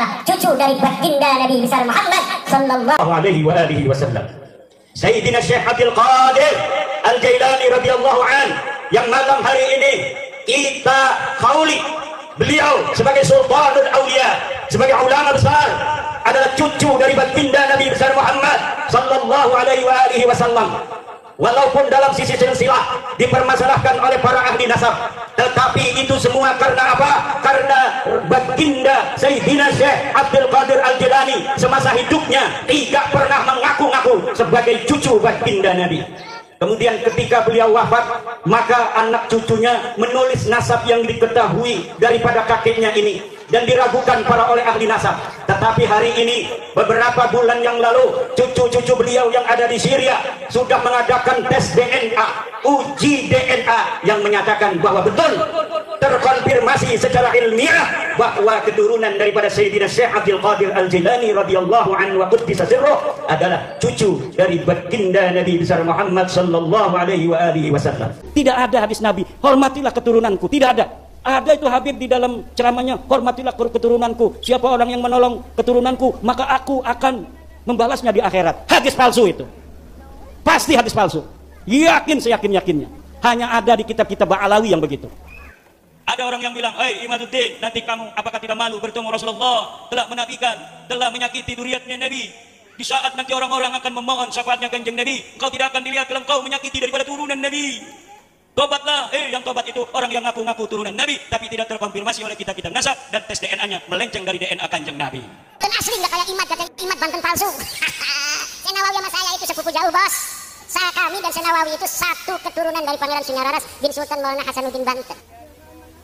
adalah cucu dari baginda Nabi besar Muhammad sallallahu alaihi wasallam. Sayyidina Syekh Abdul Qadir Al-Jailani radhiyallahu an, yang malam hari ini kita kauli beliau sebagai sultanul auliya, sebagai ulama besar, adalah cucu dari baginda Nabi besar Muhammad sallallahu alaihi wasallam. Walaupun dalam sisi silsilah dipermasalahkan oleh para ahli nasab, tetapi itu semua karena apa? Karena baginda Sayyidina Syekh Abdul Qadir Al-Jailani semasa hidupnya tidak pernah mengaku-ngaku sebagai cucu baginda Nabi. Kemudian ketika beliau wafat, maka anak cucunya menulis nasab yang diketahui daripada kakeknya ini, dan diragukan para oleh ahli nasab. Tetapi hari ini, beberapa bulan yang lalu, cucu-cucu beliau yang ada di Syria sudah mengadakan tes DNA, uji DNA, yang menyatakan bahwa betul, terkonfirmasi secara ilmiah bahwa keturunan daripada Sayyidina Syekh Abdul Qadir Al-Jailani radhiyallahu anhu wa quddisa sirruh adalah cucu dari baginda Nabi besar Muhammad sallallahu alaihi wasallam. Tidak ada hadis Nabi, hormatilah keturunanku, tidak ada. Ada itu Habib di dalam ceramahnya, hormatilah keturunanku. Siapa orang yang menolong keturunanku, maka aku akan membalasnya di akhirat. Hadis palsu itu. Pasti hadis palsu. Yakin seyakin-yakinnya. Hanya ada di kitab-kitab Ba'alawi yang begitu. Ada orang yang bilang, "Hei Imaduddin, nanti kamu apakah tidak malu bertemu Rasulullah, telah menafikan, telah menyakiti duriatnya Nabi. Di saat nanti orang-orang akan memohon syafaatnya kanjeng Nabi, engkau tidak akan dilihat kalau engkau menyakiti daripada turunan Nabi. Tobatlah." Yang tobat itu orang yang ngaku-ngaku turunan Nabi tapi tidak terkonfirmasi oleh kitab-kitab nasab dan tes DNA-nya melenceng dari DNA kanjeng Nabi. Dan asli nggak kayak Imad, kata Imad Banten palsu. Senawawi sama saya itu sepupu jauh, bos. Kami dan Senawawi itu satu keturunan dari Pangeran Singararas bin Sultan Maulana Hasanuddin Banten.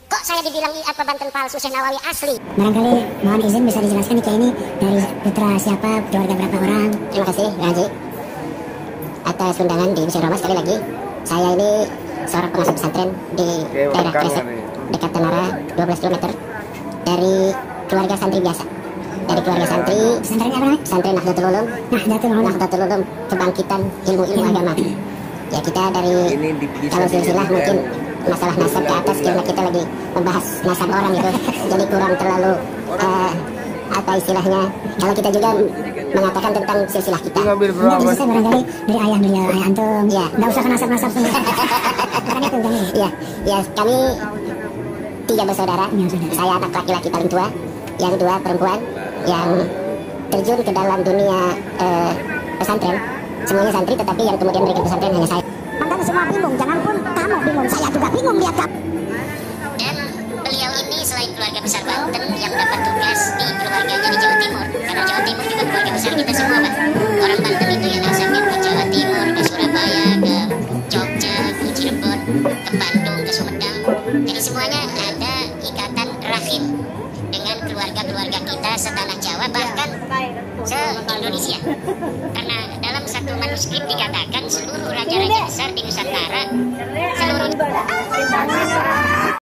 Kok saya dibilang apa Banten palsu, Senawawi asli? Barangkali mohon izin bisa dijelaskan nikah ini dari putra siapa, keluarga berapa orang? Terima kasih, Raji, atas undangan di Musyawarah Roma. Sekali lagi, saya ini seorang pengasuh pesantren di daerah Kresek, dekat Tenara, 12 km dari keluarga santri biasa. Dari keluarga santri, pesantren apa namanya? Pesantren Nahdlatul Ulum. Nahdlatul Ulum, kebangkitan ilmu-ilmu agama. Ya, kita dari, kalau silsilah mungkin masalah nasab ke atas, karena kita lagi membahas nasab orang itu, jadi kurang terlalu apa istilahnya, kalau kita juga mengatakan tentang silsilah kita. Ini bisa barangkali dari ayah beliau, ayah antum. Ya, nggak usah ke nasab-nasab semua. Karena itu kami. Ya, kami 3 bersaudara. Saya anak laki-laki paling tua, yang 2 perempuan, yang terjun ke dalam dunia pesantren. Semuanya santri, tetapi yang kemudian berikan pesantren hanya saya. Makanya semua bingung, jangan pun kamu bingung, saya juga bingung lihat kamu. Dan beliau ini selain keluarga besar Banten yang dapat tugas di keluarganya di Jawa Timur, karena Jawa Timur juga keluarga besar kita semua, Pak. Orang Banten itu yang asalnya ke Jawa Timur, ke Surabaya, ke Jogja, ke Cirebon, ke Bandung, ke Sumedang. Jadi semuanya ada ikatan rahim dengan keluarga-keluarga kita setanah Jawa, bahkan se-Indonesia. Karena dalam satu manuskrip dikatakan seluruh raja-raja besar di Nusantara